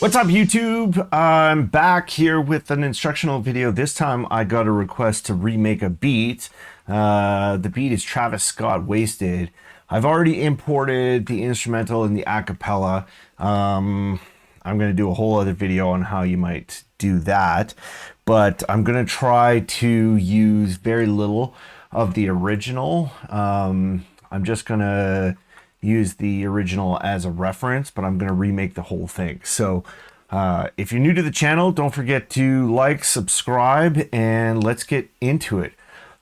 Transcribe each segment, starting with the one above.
What's up, YouTube? I'm back here with an instructional video. This time I got a request to remake a beat. The beat is Travis Scott, Wasted. I've already imported the instrumental and the acapella. I'm going to do a whole other video on how you might do that, but I'm going to try to use very little of the original. I'm just going to use the original as a reference, but I'm going to remake the whole thing. So if you're new to the channel, don't forget to like, subscribe, and let's get into it.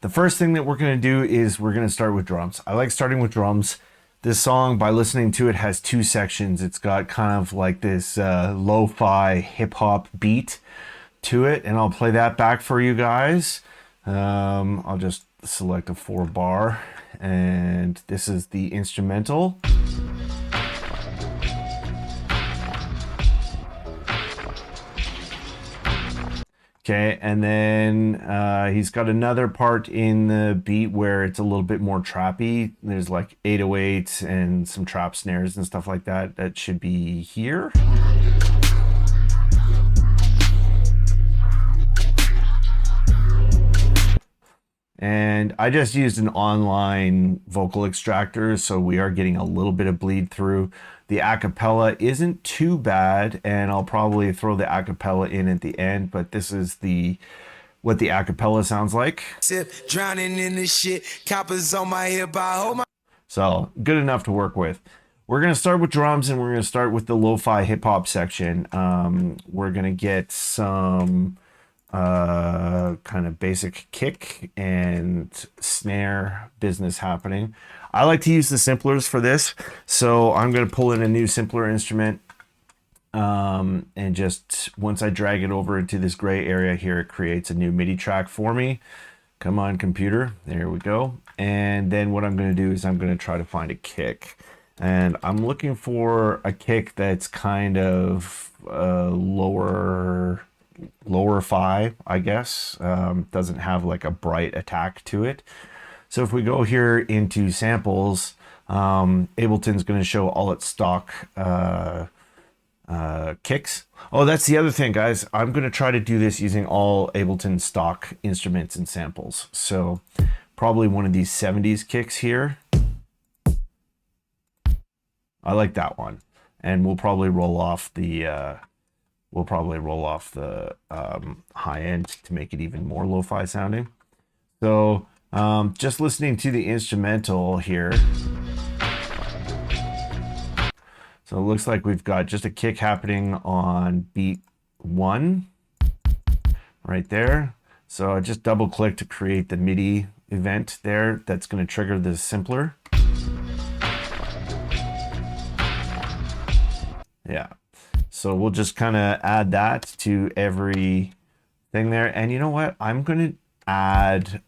The first thing that we're going to do is we're going to start with drums. I like starting with drums. This song, by listening to it, has two sections. It's got kind of like this lo-fi hip-hop beat to it, and I'll play that back for you guys. I'll just select a 4-bar, and this is the instrumental. Okay, and then he's got another part in the beat where it's a little bit more trappy. There's like 808s and some trap snares and stuff like that. That should be here. And I just used an online vocal extractor, so we are getting a little bit of bleed through. The acapella isn't too bad, and I'll probably throw the acapella in at the end, but this is what the acapella sounds like. Drowning in this shit, coppers on my hip, So good enough to work with. We're gonna start with drums, and we're gonna start with the lo-fi hip hop section. We're gonna get some kind of basic kick and snare business happening. I like to use the simplers for this, so I'm going to pull in a new simpler instrument, and just once I drag it over into this gray area here, it creates a new MIDI track for me. Come on, computer. There we go. And then what I'm going to do is I'm going to try to find a kick, and I'm looking for a kick that's kind of lower fi, I guess. Doesn't have like a bright attack to it. So if we go here into samples, Ableton's going to show all its stock kicks. Oh, that's the other thing, guys. I'm going to try to do this using all Ableton stock instruments and samples. So probably one of these 70s kicks here. I like that one. And we'll probably roll off the high end to make it even more lo-fi sounding. So just listening to the instrumental here. So it looks like we've got just a kick happening on beat 1 right there. So I just double click to create the MIDI event there. That's going to trigger the simpler. Yeah. So we'll just kind of add that to every thing there. And you know what? I'm going to add,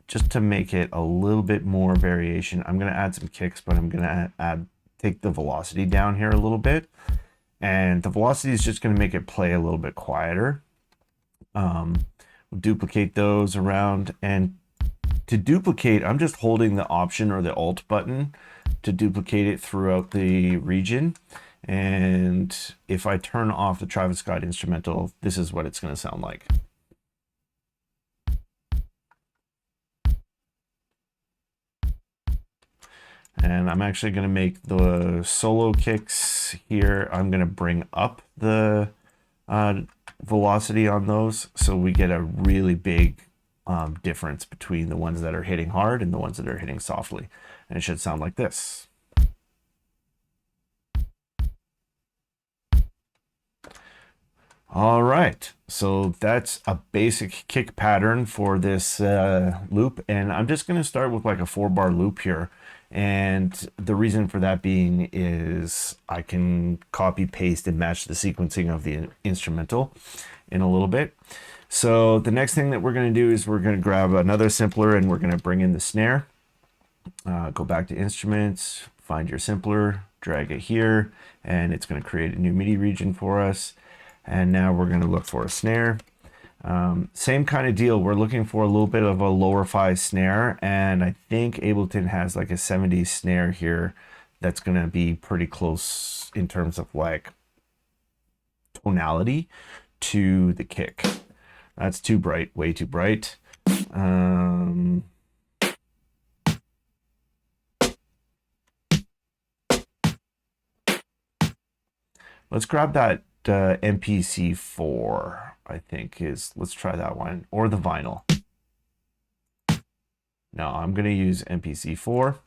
just to make it a little bit more variation, I'm going to add some kicks, but I'm going to take the velocity down here a little bit. And the velocity is just going to make it play a little bit quieter. We'll duplicate those around. And to duplicate, I'm just holding the Option or the Alt button to duplicate it throughout the region. And if I turn off the Travis Scott instrumental, this is what it's going to sound like. And I'm actually going to make the solo kicks here. I'm going to bring up the velocity on those, so we get a really big difference between the ones that are hitting hard and the ones that are hitting softly. And it should sound like this. All right, so that's a basic kick pattern for this loop, and I'm just going to start with like a 4-bar loop here. And the reason for that being is I can copy, paste, and match the sequencing of the instrumental in a little bit. So the next thing that we're going to do is we're going to grab another simpler, and we're going to bring in the snare. Go back to instruments, find your simpler, drag it here, and it's going to create a new MIDI region for us. And now we're going to look for a snare. Same kind of deal. We're looking for a little bit of a lower fi snare, and I think Ableton has like a 70s snare here that's going to be pretty close in terms of like tonality to the kick. That's too bright, way too bright. Let's grab that MPC4, I think let's try that one, or the vinyl. No, I'm going to use MPC4.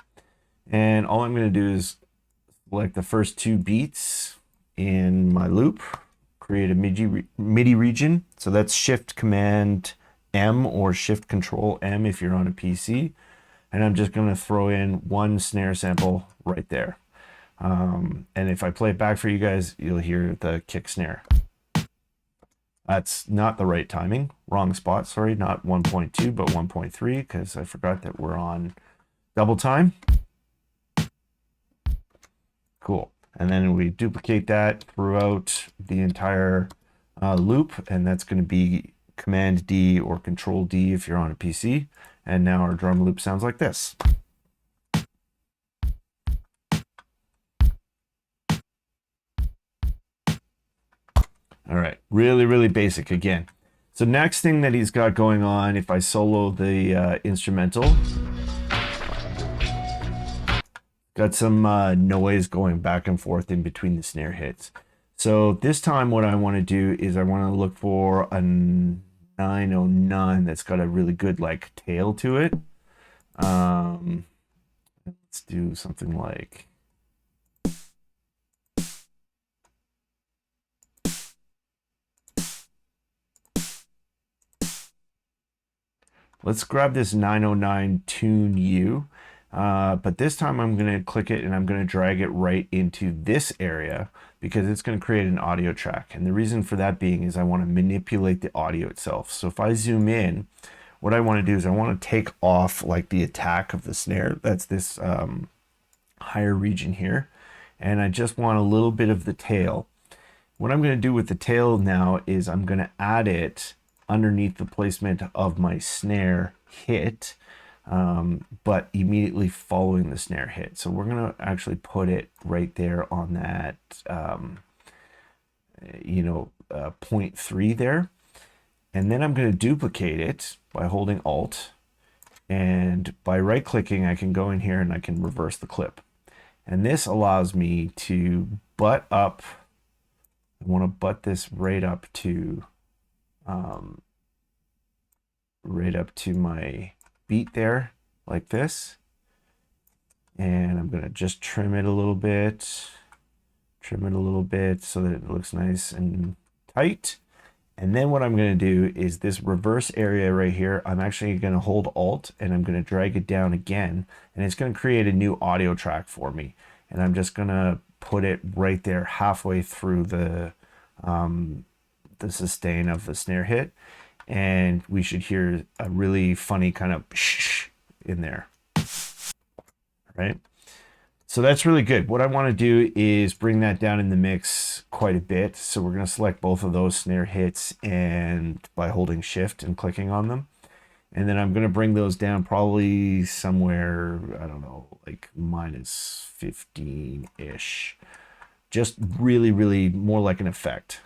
And all I'm going to do is select the first 2 beats in my loop, create a MIDI region. So that's Shift Command M or Shift Control M if you're on a PC. And I'm just going to throw in 1 snare sample right there. And if I play it back for you guys, you'll hear the kick snare. That's not the right timing. Wrong spot, sorry, not 1.2, but 1.3, because I forgot that we're on double time. Cool. And then we duplicate that throughout the entire loop, and that's going to be Command D or Control D if you're on a PC. And now our drum loop sounds like this. All right, really, really basic again. So next thing that he's got going on, if I solo the instrumental, got some noise going back and forth in between the snare hits. So this time what I want to do is I want to look for a 909 that's got a really good like tail to it. Let's do something like... Let's grab this 909 Tune U, but this time I'm going to click it and I'm going to drag it right into this area because it's going to create an audio track. And the reason for that being is I want to manipulate the audio itself. So if I zoom in, what I want to do is I want to take off like the attack of the snare. That's this higher region here. And I just want a little bit of the tail. What I'm going to do with the tail now is I'm going to add it underneath the placement of my snare hit, but immediately following the snare hit. So we're going to actually put it right there on that, 0.3 there. And then I'm going to duplicate it by holding Alt. And by right clicking, I can go in here and I can reverse the clip. And this allows me to butt up. I want to butt this right up to my beat there, like this. And I'm going to just trim it a little bit so that it looks nice and tight. And then what I'm going to do is this reverse area right here, I'm actually going to hold Alt and I'm going to drag it down again, and it's going to create a new audio track for me. And I'm just going to put it right there halfway through the sustain of the snare hit. And we should hear a really funny kind of shh in there, right? So that's really good. What I want to do is bring that down in the mix quite a bit. So we're going to select both of those snare hits and by holding Shift and clicking on them. And then I'm going to bring those down probably somewhere, I don't know, like -15-ish. Just really, really more like an effect.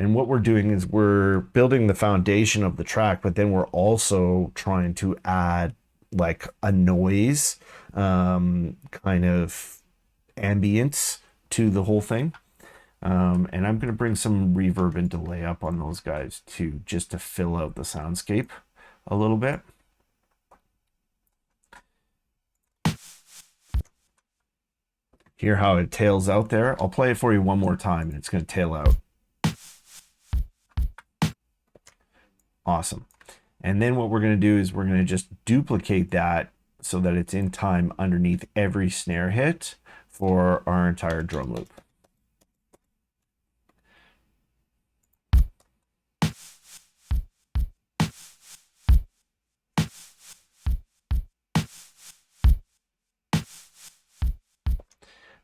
And what we're doing is we're building the foundation of the track, but then we're also trying to add like a noise kind of ambience to the whole thing. And I'm going to bring some reverb and delay up on those guys too, just to fill out the soundscape a little bit. Hear how it tails out there? I'll play it for you one more time and it's going to tail out. Awesome. And then what we're going to do is we're going to just duplicate that so that it's in time underneath every snare hit for our entire drum loop.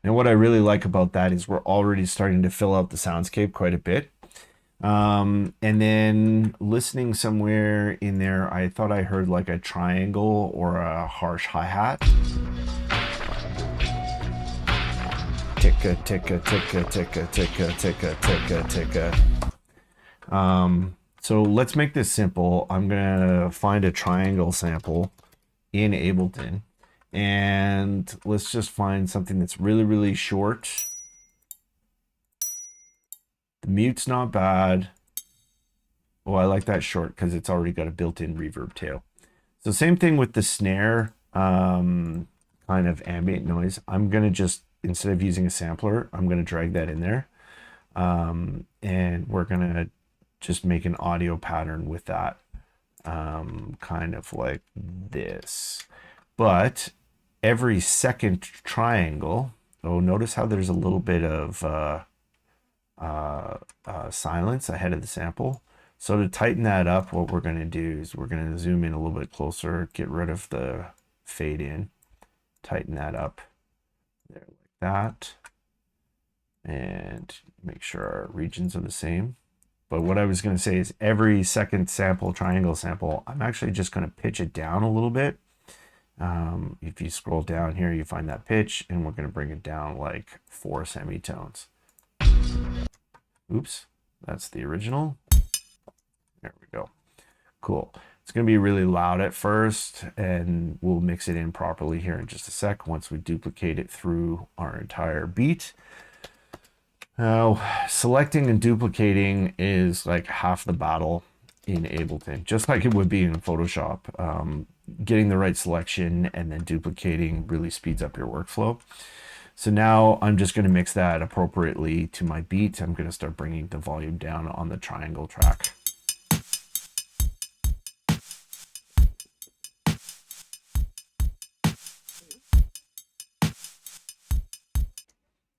And what I really like about that is we're already starting to fill out the soundscape quite a bit. And then listening somewhere in there, I thought I heard like a triangle or a harsh hi-hat. ticka, ticka, ticka, ticka, ticka, ticka, ticka, ticka. So let's make this simple. I'm gonna find a triangle sample in Ableton, and let's just find something that's really, really short. The mute's not bad. Oh, I like that short because it's already got a built-in reverb tail. So same thing with the snare, kind of ambient noise. I'm gonna just, instead of using a sampler, I'm gonna drag that in there. And we're gonna just make an audio pattern with that, kind of like this. But every second triangle, oh, notice how there's a little bit of silence ahead of the sample. So to tighten that up, what we're going to do is we're going to zoom in a little bit closer, get rid of the fade in, tighten that up there like that, and make sure our regions are the same. But what I was going to say is every second sample, triangle sample, I'm actually just going to pitch it down a little bit. If you scroll down here, you find that pitch, and we're going to bring it down like 4 semitones. Oops, that's the original. There we go. Cool. It's going to be really loud at first, and we'll mix it in properly here in just a sec once we duplicate it through our entire beat. Now, selecting and duplicating is like half the battle in Ableton, just like it would be in Photoshop. Getting the right selection and then duplicating really speeds up your workflow. So now I'm just going to mix that appropriately to my beat. I'm going to start bringing the volume down on the triangle track.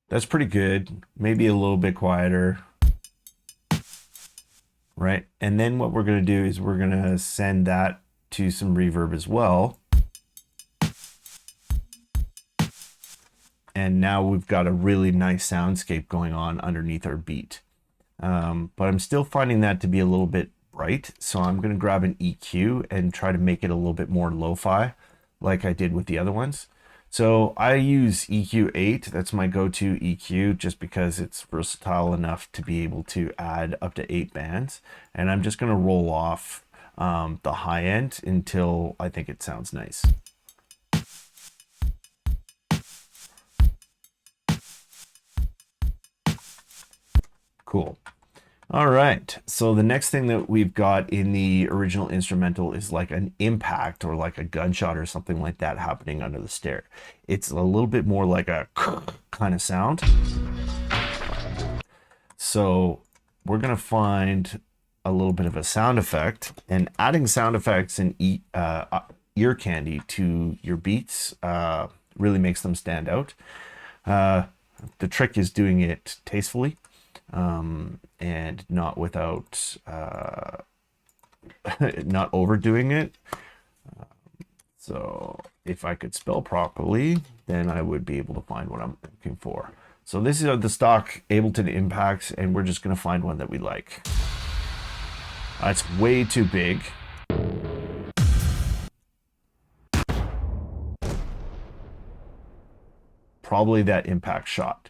That's pretty good. Maybe a little bit quieter. Right? And then what we're going to do is we're going to send that to some reverb as well. And now we've got a really nice soundscape going on underneath our beat. But I'm still finding that to be a little bit bright. So I'm going to grab an EQ and try to make it a little bit more lo-fi like I did with the other ones. So I use EQ 8. That's my go-to EQ just because it's versatile enough to be able to add up to 8 bands. And I'm just going to roll off the high end until I think it sounds nice. Cool. All right, so the next thing that we've got in the original instrumental is like an impact or like a gunshot or something like that happening under the snare. It's a little bit more like a kind of sound. So we're gonna find a little bit of a sound effect, and adding sound effects and ear candy to your beats really makes them stand out. The trick is doing it tastefully. And not without not overdoing it. So if I could spell properly, then I would be able to find what I'm looking for. So this is the stock Ableton impacts, and we're just going to find one that we like. It's way too big. Probably that impact shot.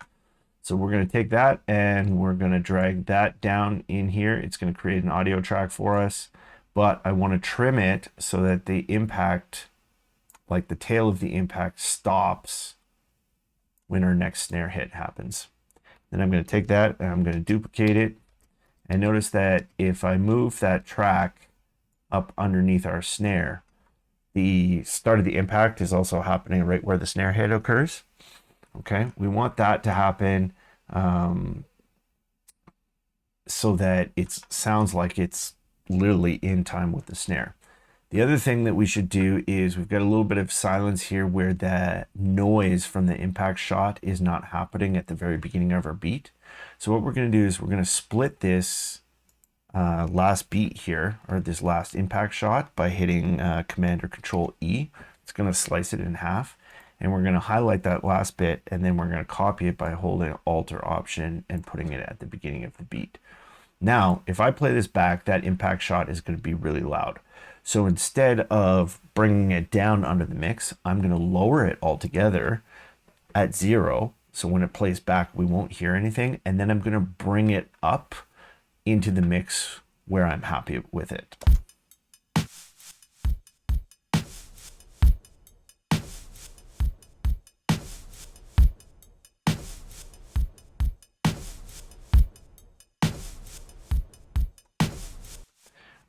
So we're going to take that and we're going to drag that down in here. It's going to create an audio track for us, but I want to trim it so that the impact, like the tail of the impact, stops when our next snare hit happens. Then I'm going to take that and I'm going to duplicate it. And notice that if I move that track up underneath our snare, the start of the impact is also happening right where the snare hit occurs. Okay, we want that to happen so that it sounds like it's literally in time with the snare. The other thing that we should do is we've got a little bit of silence here where the noise from the impact shot is not happening at the very beginning of our beat. So what we're going to do is we're going to split this last beat here, or this last impact shot, by hitting Command or Control E. It's going to slice it in half. And we're going to highlight that last bit, and then we're going to copy it by holding Alt or Option and putting it at the beginning of the beat. Now, if I play this back, that impact shot is going to be really loud. So instead of bringing it down under the mix, I'm going to lower it altogether at 0 So when it plays back, we won't hear anything. And then I'm going to bring it up into the mix where I'm happy with it.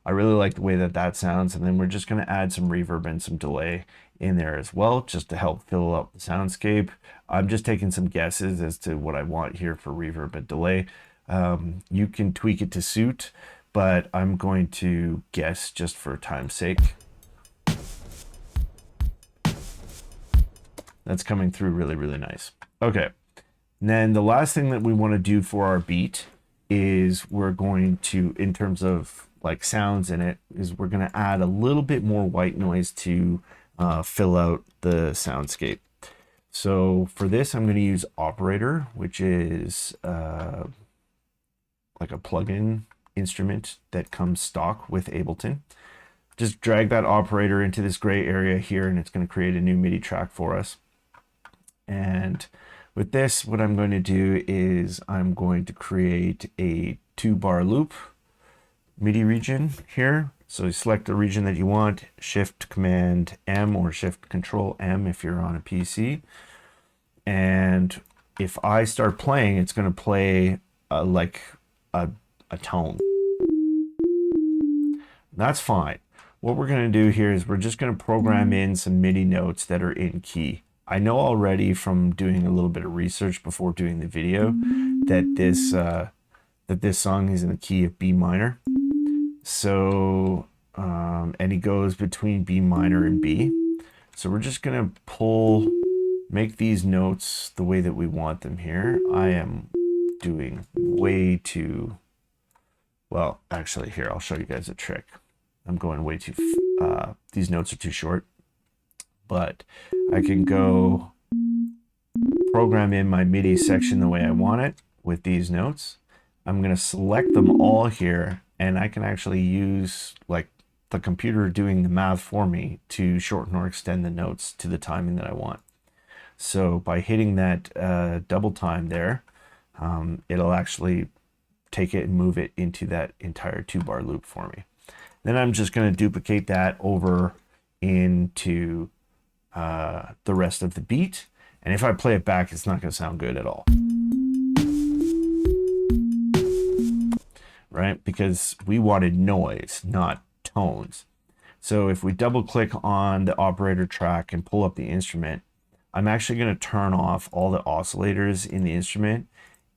I really like the way that that sounds. And then we're just going to add some reverb and some delay in there as well, just to help fill up the soundscape. I'm just taking some guesses as to what I want here for reverb and delay. You can tweak it to suit, but I'm going to guess just for time's sake. That's coming through really, really nice. Okay. And then the last thing that we want to do for our beat is we're going to, in terms of like sounds in it, is we're going to add a little bit more white noise to fill out the soundscape. So for this, I'm going to use Operator, which is like a plugin instrument that comes stock with Ableton. Just drag that operator into this gray area here, and it's going to create a new MIDI track for us. And with this, what I'm going to do is I'm going to create a 2-bar loop MIDI region here. So you select the region that you want, Shift Command M or Shift Control M if you're on a PC. And if I start playing, it's going to play like a tone. That's fine. What we're going to do here is we're just going to program in some MIDI notes that are in key. I know already from doing a little bit of research before doing the video that this song is in the key of B minor. So, and he goes between B minor and B. So we're just going to make these notes the way that we want them here. I am doing way too, well, actually here, I'll show you guys a trick. I'm going way too, these notes are too short, but I can go program in my MIDI section the way I want it with these notes. I'm going to select them all here, and I can actually use like the computer doing the math for me to shorten or extend the notes to the timing that I want. So by hitting that double time there, it'll actually take it and move it into that entire 2-bar loop for me. Then I'm just going to duplicate that over into the rest of the beat. And if I play it back, it's not going to sound good at all. Right? Because we wanted noise, not tones. So if we double click on the operator track and pull up the instrument, I'm actually going to turn off all the oscillators in the instrument.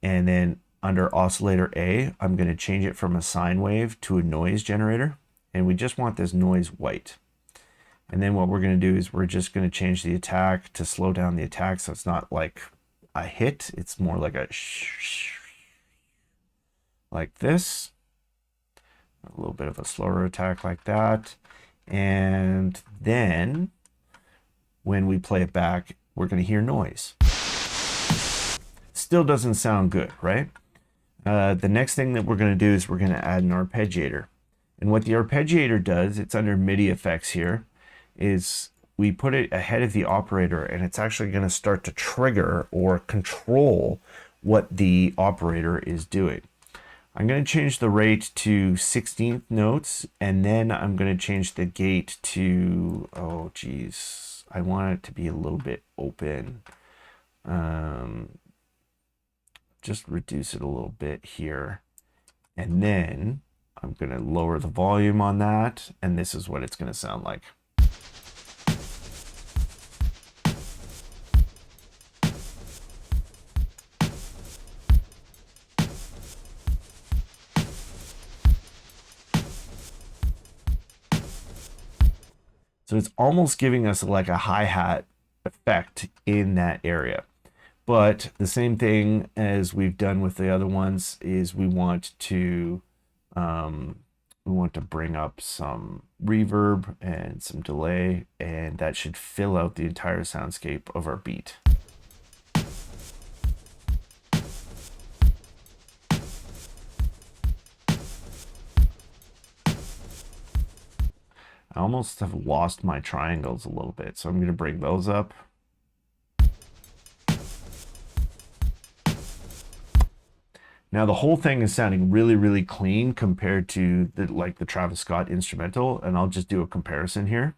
And then under oscillator A, I'm going to change it from a sine wave to a noise generator. And we just want this noise white. And then what we're going to do is we're just going to change the attack to slow down the attack. So it's not like a hit. It's more like a like this. A little bit of a slower attack like that. And then when we play it back, we're going to hear noise. Still doesn't sound good, right? The next thing that we're going to do is we're going to add an arpeggiator. And what the arpeggiator does, it's under MIDI effects here, is we put it ahead of the operator, and it's actually going to start to trigger or control what the operator is doing. I'm going to change the rate to 16th notes, and then I'm going to change the gate to, oh geez, I want it to be a little bit open. Just reduce it a little bit here. And then I'm going to lower the volume on that, and this is what it's going to sound like. So it's almost giving us like a hi-hat effect in that area. But the same thing as we've done with the other ones is we want to bring up some reverb and some delay, and that should fill out the entire soundscape of our beat. I almost have lost my triangles a little bit, so I'm going to bring those up. Now the whole thing is sounding really, really clean compared to the Travis Scott instrumental, and I'll just do a comparison here.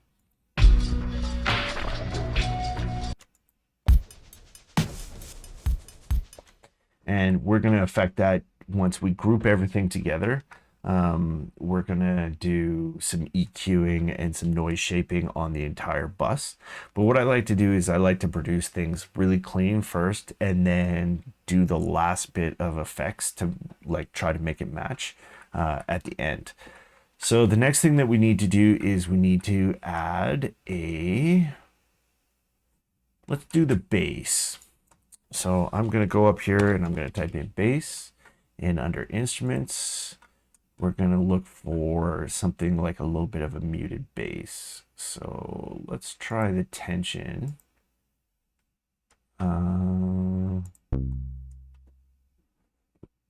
And we're going to affect that once we group everything together. We're going to do some EQing and some noise shaping on the entire bus. But what I like to do is I like to produce things really clean first and then do the last bit of effects to like try to make it match at the end. So the next thing that we need to do is we need to add let's do the bass. So I'm going to go up here and I'm going to type in bass, and under instruments, we're going to look for something like a little bit of a muted bass. So let's try the tension.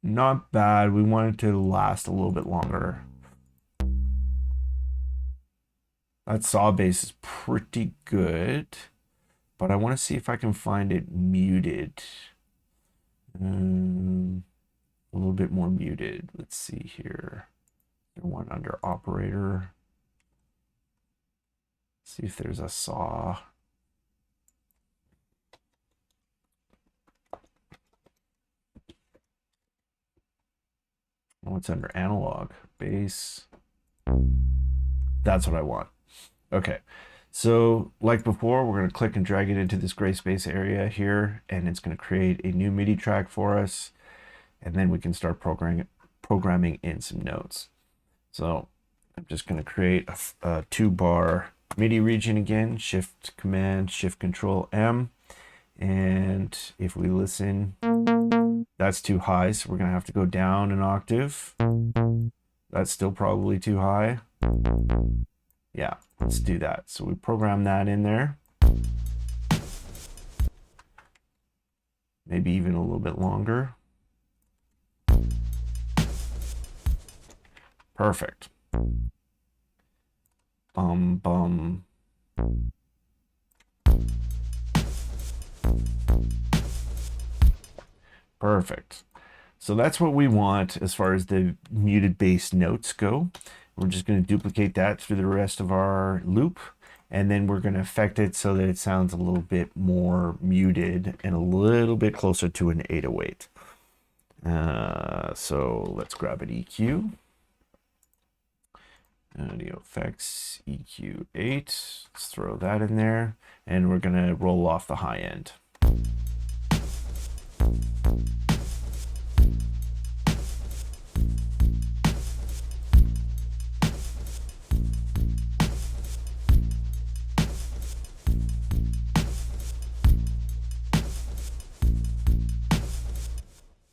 Not bad. We want it to last a little bit longer. That saw bass is pretty good, but I want to see if I can find it muted. A little bit more muted. Let's see here. One under operator. See if there's a saw. Oh, it's under analog. Bass. That's what I want. Okay. So like before, we're going to click and drag it into this gray space area here, and it's going to create a new MIDI track for us. And then we can start programming in some notes. So I'm just going to create a 2-bar MIDI region again, Shift Command, Shift Control M. And if we listen, that's too high, so we're going to have to go down an octave. That's still probably too high. Yeah, let's do that. So we program that in there. Maybe even a little bit longer. Perfect. Bum, bum. Perfect. So that's what we want as far as the muted bass notes go. We're just going to duplicate that through the rest of our loop, and then we're going to affect it so that it sounds a little bit more muted and a little bit closer to an 808. So let's grab an EQ. Audio effects, EQ8. Let's throw that in there, and we're going to roll off the high end.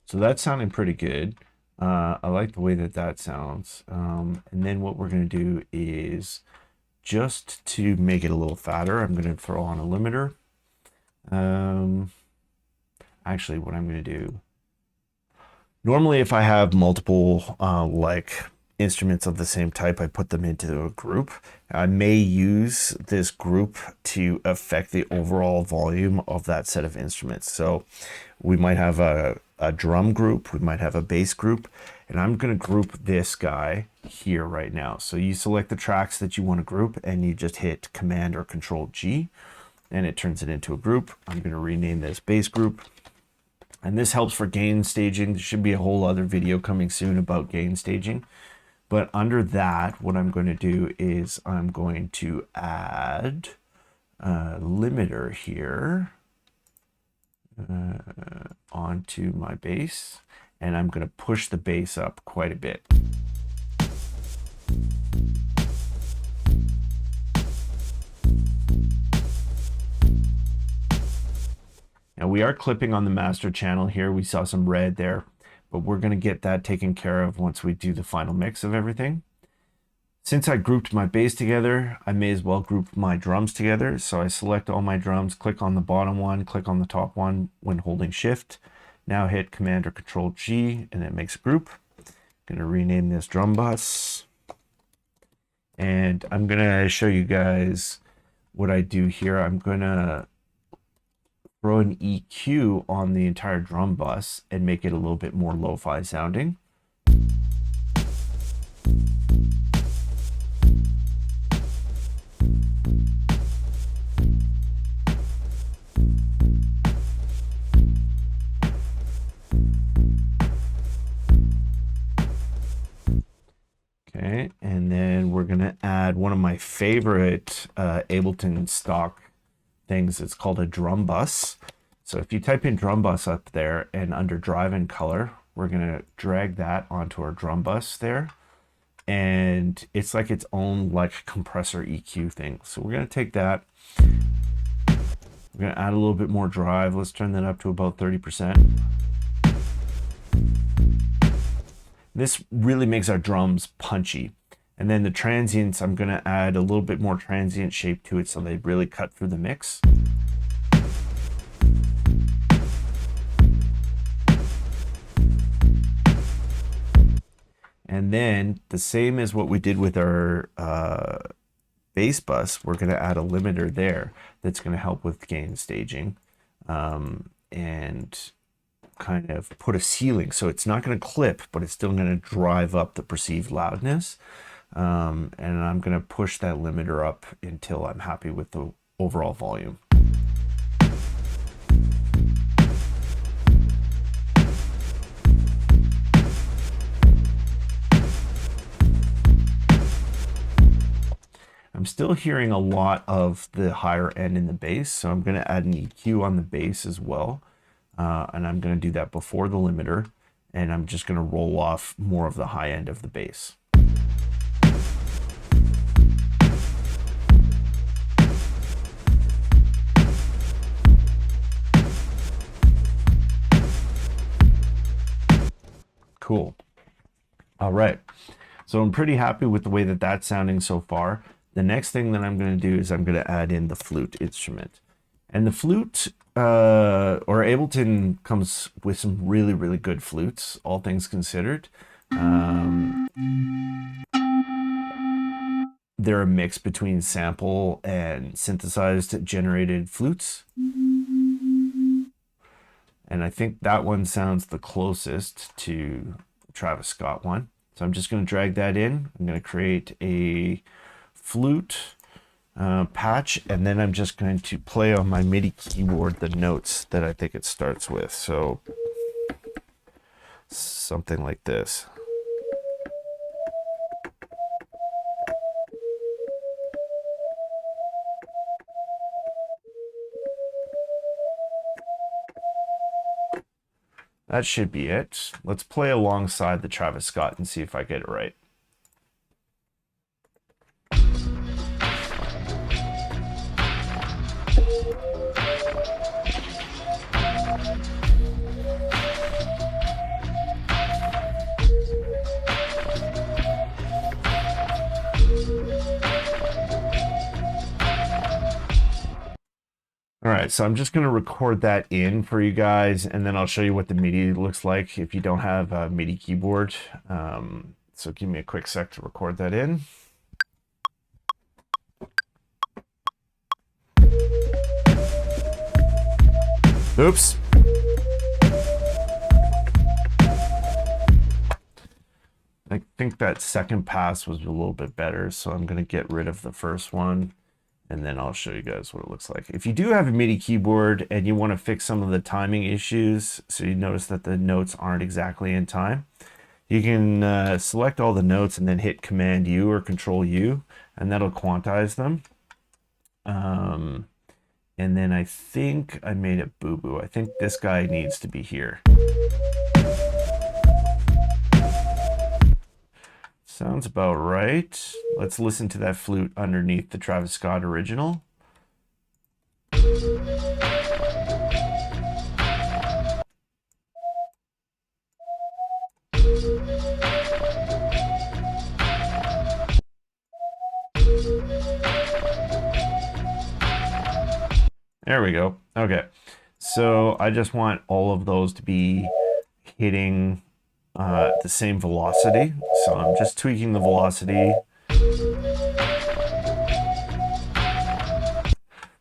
So that's sounding pretty good. I like the way that that sounds. And then what we're going to do is, just to make it a little fatter, I'm going to throw on a limiter. Actually, what I'm going to do, normally if I have multiple like instruments of the same type, I put them into a group. I may use this group to affect the overall volume of that set of instruments. So we might have a drum group, we might have a bass group, and I'm going to group this guy here right now. So you select the tracks that you want to group, and you just hit Command or Control G, and it turns it into a group. I'm going to rename this bass group, and this helps for gain staging. There should be a whole other video coming soon about gain staging. But under that, what I'm going to do is I'm going to add a limiter here onto my bass, and I'm going to push the bass up quite a bit. Now we are clipping on the master channel here. We saw some red there, but we're going to get that taken care of once we do the final mix of everything. Since I grouped my bass together, I may as well group my drums together. So I select all my drums, click on the bottom one, click on the top one when holding Shift. Now hit Command or Control G, and it makes a group. I'm going to rename this drum bus. And I'm going to show you guys what I do here. I'm going to throw an EQ on the entire drum bus and make it a little bit more lo-fi sounding. Okay, and then we're gonna add one of my favorite Ableton stock things. It's called a drum bus. So if you type in drum bus up there and under drive and color, we're gonna drag that onto our drum bus there. And it's like its own like compressor EQ thing. So we're gonna take that. We're gonna add a little bit more drive. Let's turn that up to about 30%. This really makes our drums punchy. And then the transients, I'm gonna add a little bit more transient shape to it so they really cut through the mix. And then the same as what we did with our bass bus, we're gonna add a limiter there that's gonna help with gain staging. And kind of put a ceiling, so it's not going to clip, but it's still going to drive up the perceived loudness. And I'm going to push that limiter up until I'm happy with the overall volume. I'm still hearing a lot of the higher end in the bass, so I'm going to add an EQ on the bass as well. And I'm going to do that before the limiter, and I'm just going to roll off more of the high end of the bass. Cool. All right. So I'm pretty happy with the way that that's sounding so far. The next thing that I'm going to do is I'm going to add in the flute instrument. And the flute, or Ableton comes with some really, really good flutes, all things considered. They're a mix between sample and synthesized generated flutes. And I think that one sounds the closest to the Travis Scott one. So I'm just going to drag that in. I'm going to create a flute patch, and then I'm just going to play on my MIDI keyboard the notes that I think it starts with. So something like this. That should be it. Let's play alongside the Travis Scott and see if I get it right. All right, so I'm just going to record that in for you guys, and then I'll show you what the MIDI looks like if you don't have a MIDI keyboard. So give me a quick sec to record that in. Oops. I think that second pass was a little bit better, so I'm going to get rid of the first one, and then I'll show you guys what it looks like. If you do have a MIDI keyboard and you want to fix some of the timing issues, so you notice that the notes aren't exactly in time, you can select all the notes and then hit Command U or Control U, and that'll quantize them. And then I think I made it boo-boo. I think this guy needs to be here. Sounds about right. Let's listen to that flute underneath the Travis Scott original. There we go. Okay. So I just want all of those to be hitting the same velocity. So I'm just tweaking the velocity.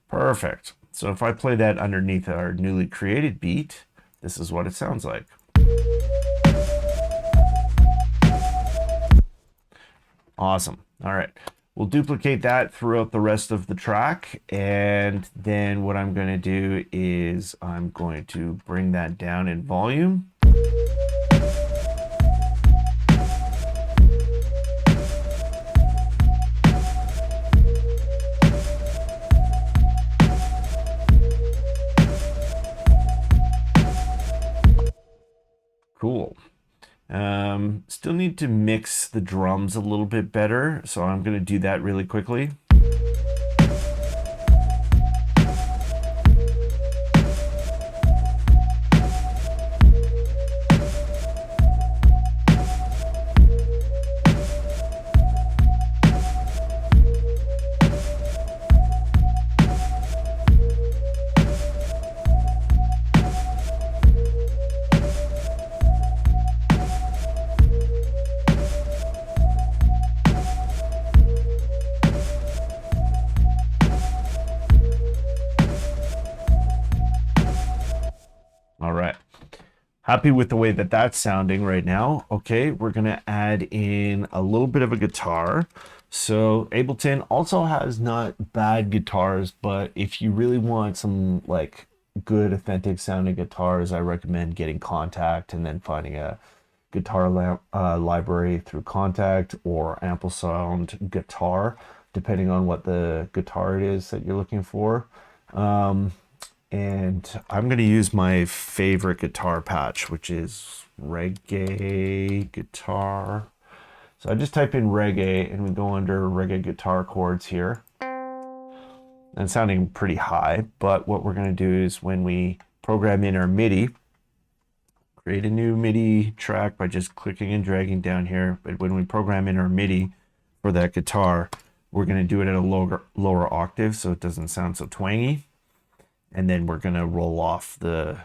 Perfect. So if I play that underneath our newly created beat, this is what it sounds like. Awesome. All right. We'll duplicate that throughout the rest of the track. And then what I'm going to do is I'm going to bring that down in volume. Cool. Still need to mix the drums a little bit better, so I'm going to do that really quickly. All right. Happy with the way that that's sounding right now. Okay, we're gonna add in a little bit of a guitar. So Ableton also has not bad guitars, but if you really want some like good authentic sounding guitars, I recommend getting Contact and then finding a guitar library through Contact or Ample Sound Guitar, depending on what the guitar it is that you're looking for. And I'm going to use my favorite guitar patch, which is reggae guitar. So I just type in reggae and we go under reggae guitar chords here. And it's sounding pretty high, but what we're going to do is when we program in our MIDI, create a new MIDI track by just clicking and dragging down here. But when we program in our MIDI for that guitar, we're going to do it at a lower octave so it doesn't sound so twangy. And then we're going to roll off the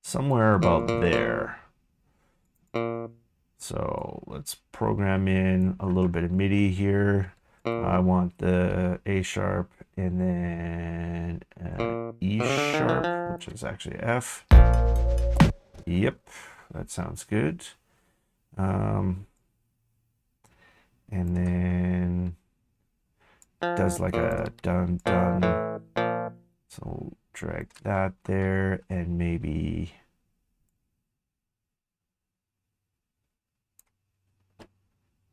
somewhere about there. So let's program in a little bit of MIDI here. I want the A sharp and then E sharp, which is actually F. Yep, that sounds good. And then does like a dun dun. So drag that there and maybe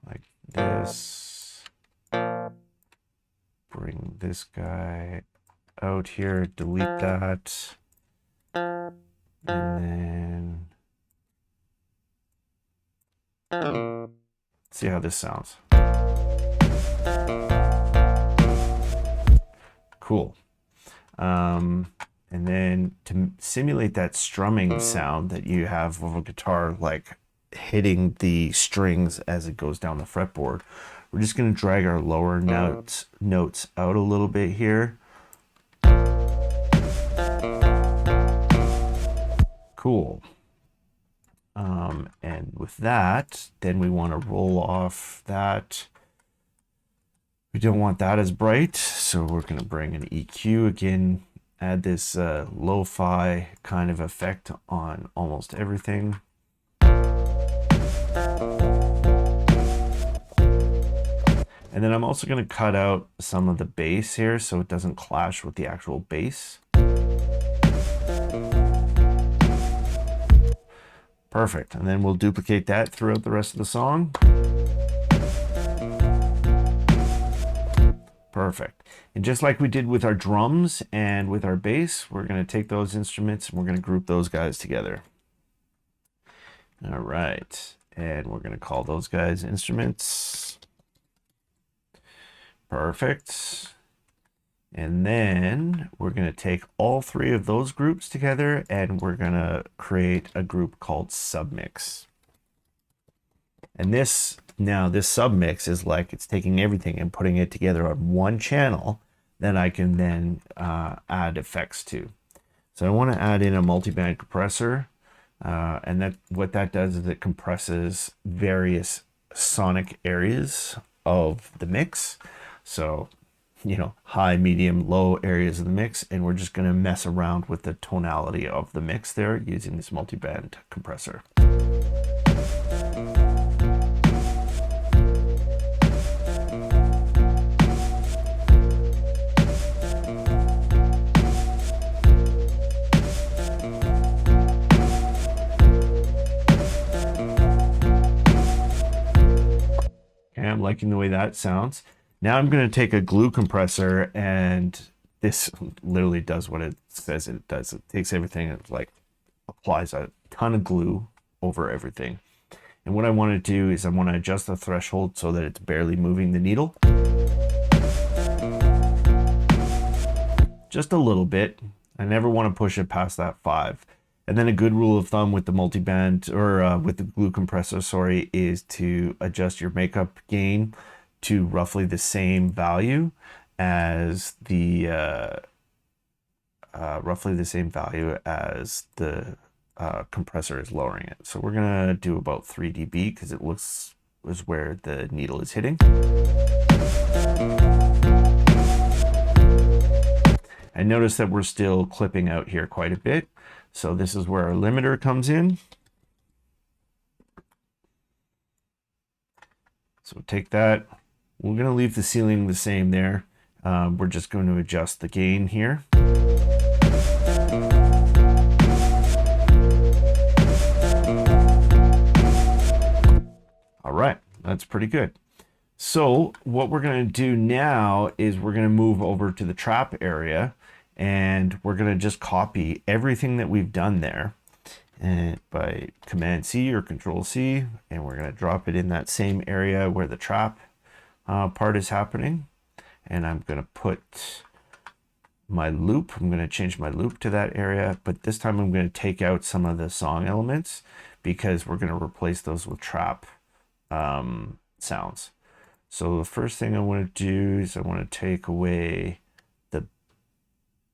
like this. Bring this guy out here, delete that. And then see how this sounds. Cool. And then to simulate that strumming sound that you have of a guitar, like hitting the strings as it goes down the fretboard, we're just going to drag our lower notes out a little bit here. Cool. And with that, then we want to roll off that. We don't want that as bright, so we're going to bring an EQ again, add this lo-fi kind of effect on almost everything. And then I'm also going to cut out some of the bass here so it doesn't clash with the actual bass. Perfect. And then we'll duplicate that throughout the rest of the song. Perfect. And just like we did with our drums and with our bass, we're going to take those instruments and we're going to group those guys together. All right. And we're going to call those guys instruments. Perfect. And then we're going to take all three of those groups together and we're going to create a group called submix. And this submix is like it's taking everything and putting it together on one channel that I can then add effects to. So I want to add in a multiband compressor, and what that does is it compresses various sonic areas of the mix. So, you know, high, medium, low areas of the mix, and we're just going to mess around with the tonality of the mix there using this multi-band compressor. Okay, I'm liking the way that sounds. Now I'm going to take a glue compressor, and this literally does what it says it does. It takes everything and like applies a ton of glue over everything. And what I want to do is I want to adjust the threshold so that it's barely moving the needle. Just a little bit. I never want to push it past that 5. And then a good rule of thumb with the multiband, or with the glue compressor, sorry, is to adjust your makeup gain to roughly the same value as the compressor is lowering it. So we're gonna do about 3 dB because it looks is where the needle is hitting. And notice that we're still clipping out here quite a bit. So this is where our limiter comes in. So take that. We're going to leave the ceiling the same there. We're just going to adjust the gain here. All right, that's pretty good. So what we're going to do now is we're going to move over to the trap area, and we're going to just copy everything that we've done there and by Command C or Control C, and we're going to drop it in that same area where the trap part is happening. And I'm going to put my loop, I'm going to change my loop to that area, but this time I'm going to take out some of the song elements because we're going to replace those with trap sounds. So the first thing I want to do is I want to take away the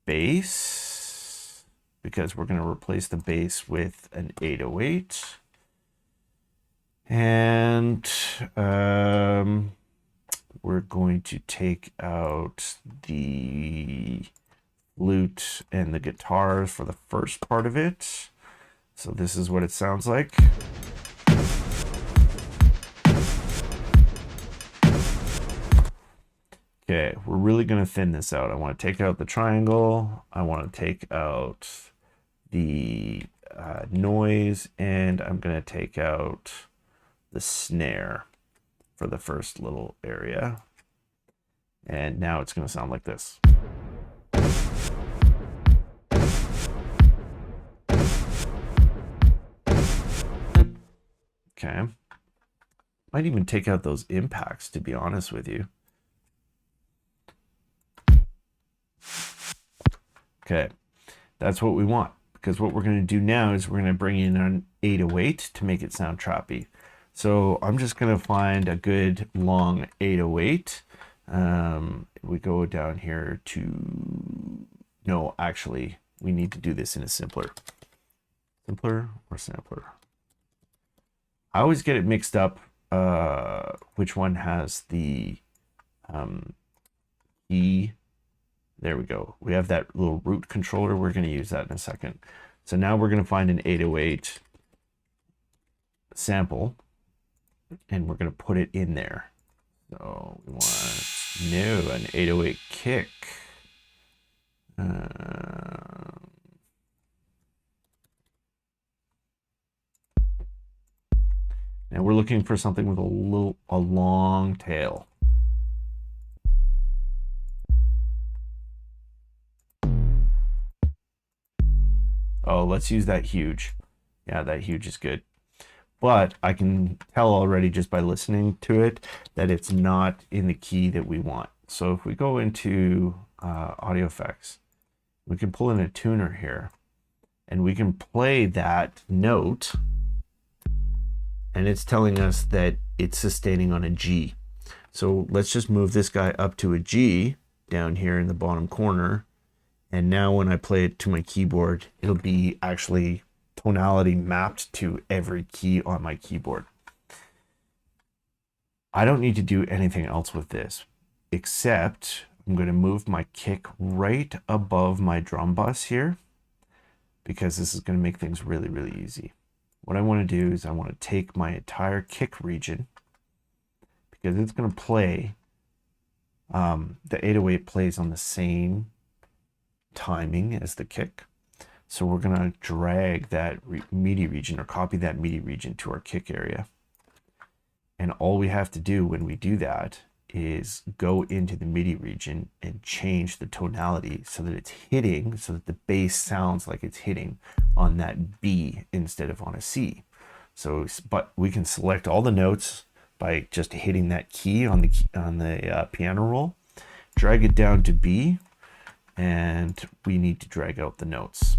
bass, because we're going to replace the bass with an 808. And we're going to take out the flute and the guitars for the first part of it. So this is what it sounds like. Okay, we're really going to thin this out. I want to take out the triangle. I want to take out the noise, and I'm going to take out the snare for the first little area. And now it's going to sound like this. Okay. Might even take out those impacts, to be honest with you. Okay, that's what we want, because what we're going to do now is we're going to bring in an 808 to make it sound trappy. So I'm just going to find a good long 808. We go down here to, no, actually, we need to do this in a simpler or sampler. I always get it mixed up, which one has the key. There we go. We have that little root controller. We're going to use that in a second. So now we're going to find an 808 sample, and we're going to put it in there. So we want an 808 kick. Now we're looking for something with a long tail. Oh, let's use that huge. Yeah, that huge is good. But I can tell already just by listening to it that it's not in the key that we want. So if we go into audio effects, we can pull in a tuner here, and we can play that note, and it's telling us that it's sustaining on a G. So let's just move this guy up to a G down here in the bottom corner. And now when I play it to my keyboard, it'll be actually tonality mapped to every key on my keyboard. I don't need to do anything else with this, except I'm going to move my kick right above my drum bus here, because this is going to make things really, really easy. What I want to do is I want to take my entire kick region, because it's going to play, the 808 plays on the same timing as the kick. So we're going to drag that MIDI region, or copy that MIDI region, to our kick area. And all we have to do when we do that is go into the MIDI region and change the tonality so that it's hitting, so that the bass sounds like it's hitting on that B instead of on a C. So, but we can select all the notes by just hitting that key on the piano roll, drag it down to B, and we need to drag out the notes.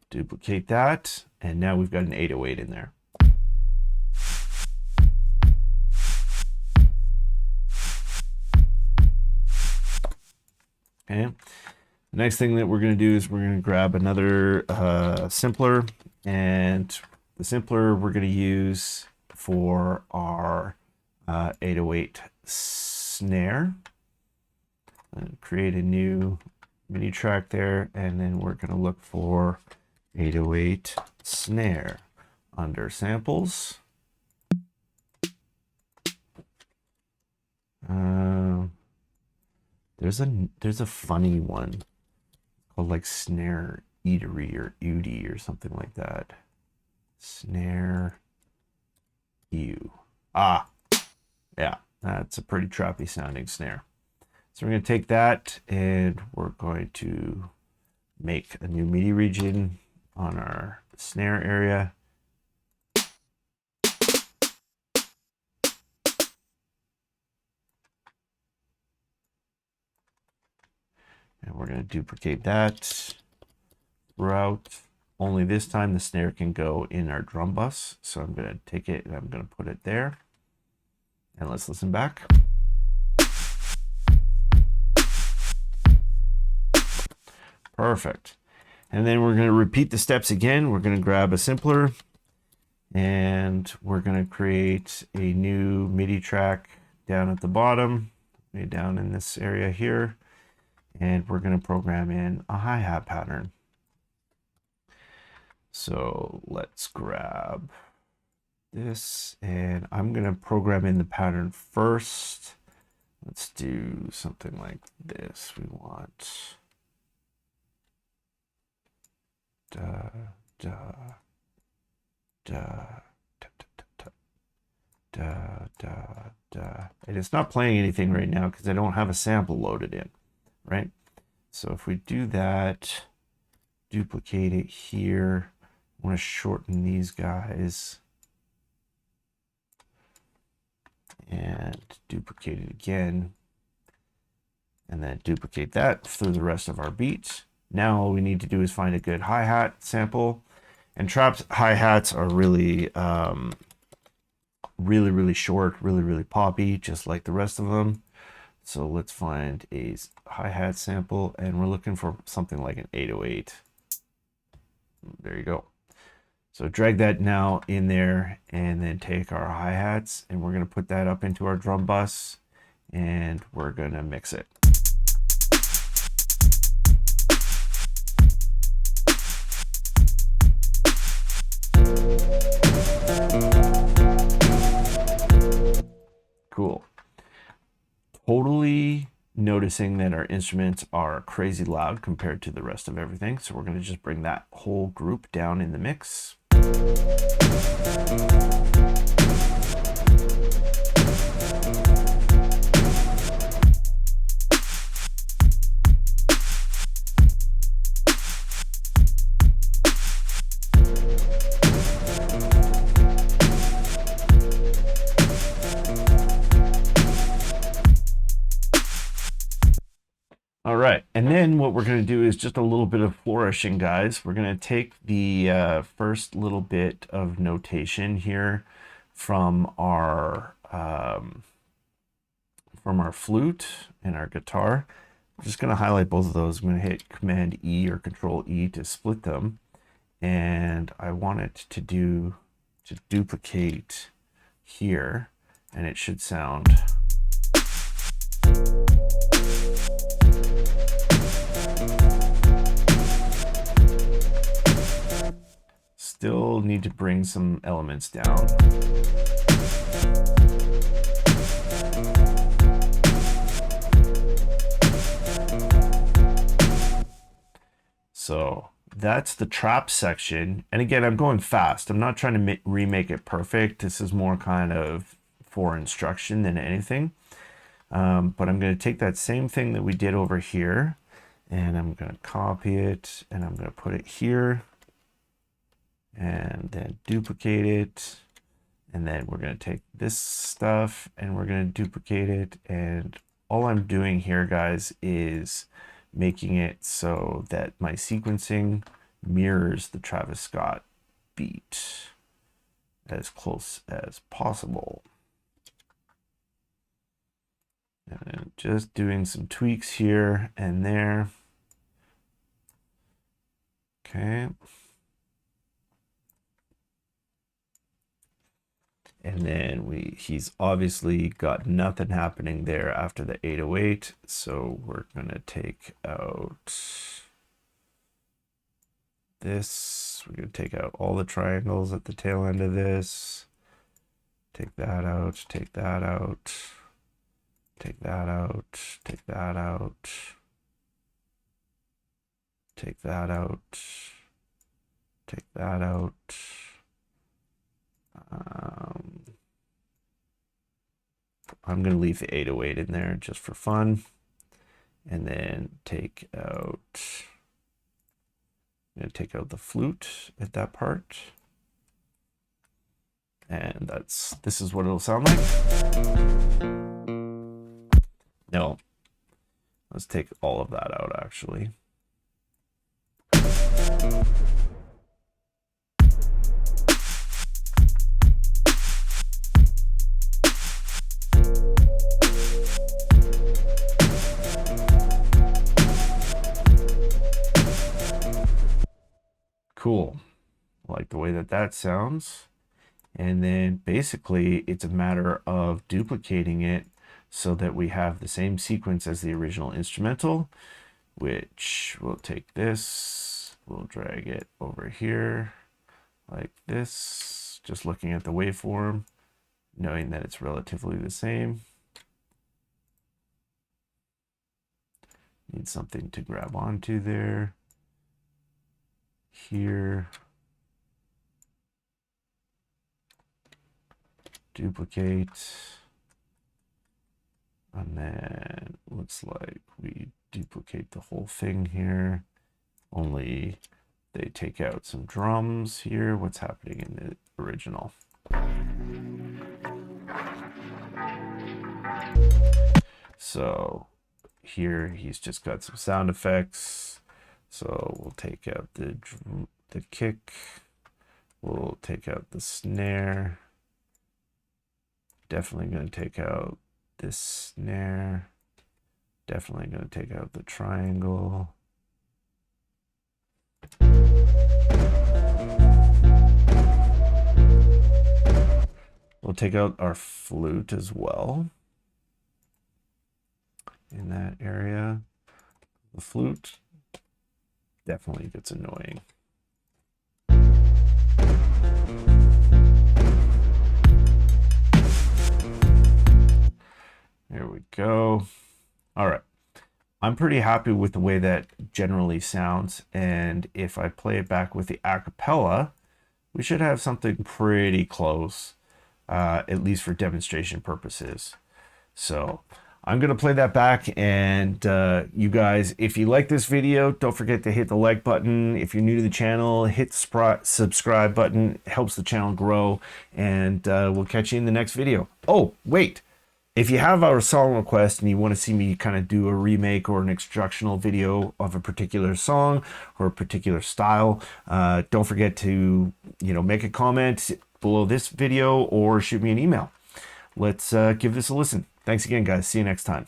Duplicate that, and now we've got an 808 in there. Okay. The next thing that we're going to do is we're going to grab another simpler, and the simpler we're going to use for our 808 snare. And create a new MIDI track there, and then we're going to look for 808 snare under samples. There's a funny one called like snare eatery or Udi or something like that. Snare ew. Ah, yeah, that's a pretty trappy sounding snare. So we're going to take that and we're going to make a new MIDI region on our snare area. And we're going to duplicate that throughout. Only this time the snare can go in our drum bus. So I'm going to take it and I'm going to put it there. And let's listen back. Perfect. And then we're going to repeat the steps again. We're going to grab a simpler and we're going to create a new MIDI track down at the bottom, way down in this area here. And we're going to program in a hi-hat pattern. So let's grab this, and I'm going to program in the pattern first. Let's do something like this. We want da da da da da da da da, and it's not playing anything right now because I don't have a sample loaded in, right? So if we do that, duplicate it here, I want to shorten these guys and duplicate it again, and then duplicate that through the rest of our beats. Now all we need to do is find a good hi-hat sample, and trapped hi-hats are really really short, really poppy, just like the rest of them. So let's find a hi-hat sample, and we're looking for something like an 808. There you go. So drag that now in there, and then take our hi-hats, and we're going to put that up into our drum bus, and we're going to mix it. Cool. Totally noticing that our instruments are crazy loud compared to the rest of everything. So we're going to just bring that whole group down in the mix. All right, and then what we're going to do is just a little bit of flourishing, guys. We're going to take the first little bit of notation here from our flute and our guitar. I'm just going to highlight both of those. I'm going to hit Command E or Control E to split them, and I want it to duplicate here, and it should sound still need to bring some elements down. So that's the trap section. And again, I'm going fast. I'm not trying to remake it perfect. This is more kind of for instruction than anything. But I'm going to take that same thing that we did over here, and I'm going to copy it, and I'm going to put it here, and then duplicate it. And then we're going to take this stuff and we're going to duplicate it. And all I'm doing here, guys, is making it so that my sequencing mirrors the Travis Scott beat as close as possible. And just doing some tweaks here and there. Okay. And then he's obviously got nothing happening there after the 808. So we're going to take out this. We're going to take out all the triangles at the tail end of this. Take that out, take that out, take that out, take that out, take that out, take that out. I'm going to leave the 808 in there just for fun, and then take out, I'm going to take out the flute at that part, and this is what it'll sound like. No, let's take all of that out actually. Cool. I like the way that sounds. And then basically it's a matter of duplicating it so that we have the same sequence as the original instrumental, which we'll take this, we'll drag it over here like this, just looking at the waveform, knowing that it's relatively the same. Need something to grab onto there. Here, duplicate, and then looks like we duplicate the whole thing here, only they take out some drums here. What's happening in the original? So here he's just got some sound effects. So we'll take out the kick, we'll take out the snare, definitely going to take out this snare, definitely going to take out the triangle. We'll take out our flute as well in that area. The flute definitely gets annoying. There we go. All right. I'm pretty happy with the way that generally sounds. And if I play it back with the acapella, we should have something pretty close, at least for demonstration purposes. So I'm going to play that back, and you guys, if you like this video, don't forget to hit the like button. If you're new to the channel, hit the subscribe button. It helps the channel grow, and we'll catch you in the next video. Oh, wait. If you have our song request and you want to see me kind of do a remake or an instructional video of a particular song or a particular style, don't forget to, make a comment below this video or shoot me an email. Let's give this a listen. Thanks again, guys. See you next time.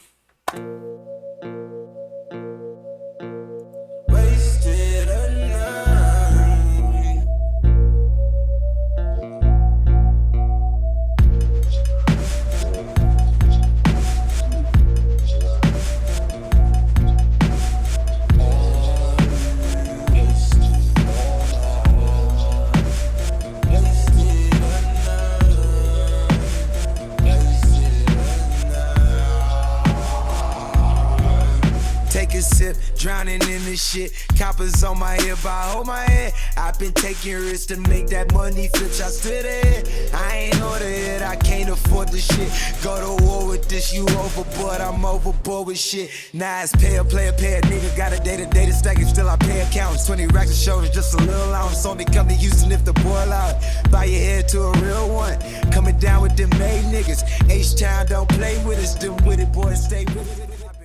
drowning in this shit. Coppers on my hip, I hold my head. I've been taking risks to make that money flip shots to the head. I ain't order it, I can't afford the shit. Go to war with this, you overboard, I'm overboard with shit. Now it's pay a player, pay a nigga. Got a day-to-day to stack it, still I pay accountants. 20 racks of shoulders, just a little allowance. Only come to Houston if the boy loud. Buy your head to a real one. Coming down with them made niggas. H-Town don't play with us, them with it, boys stay with it.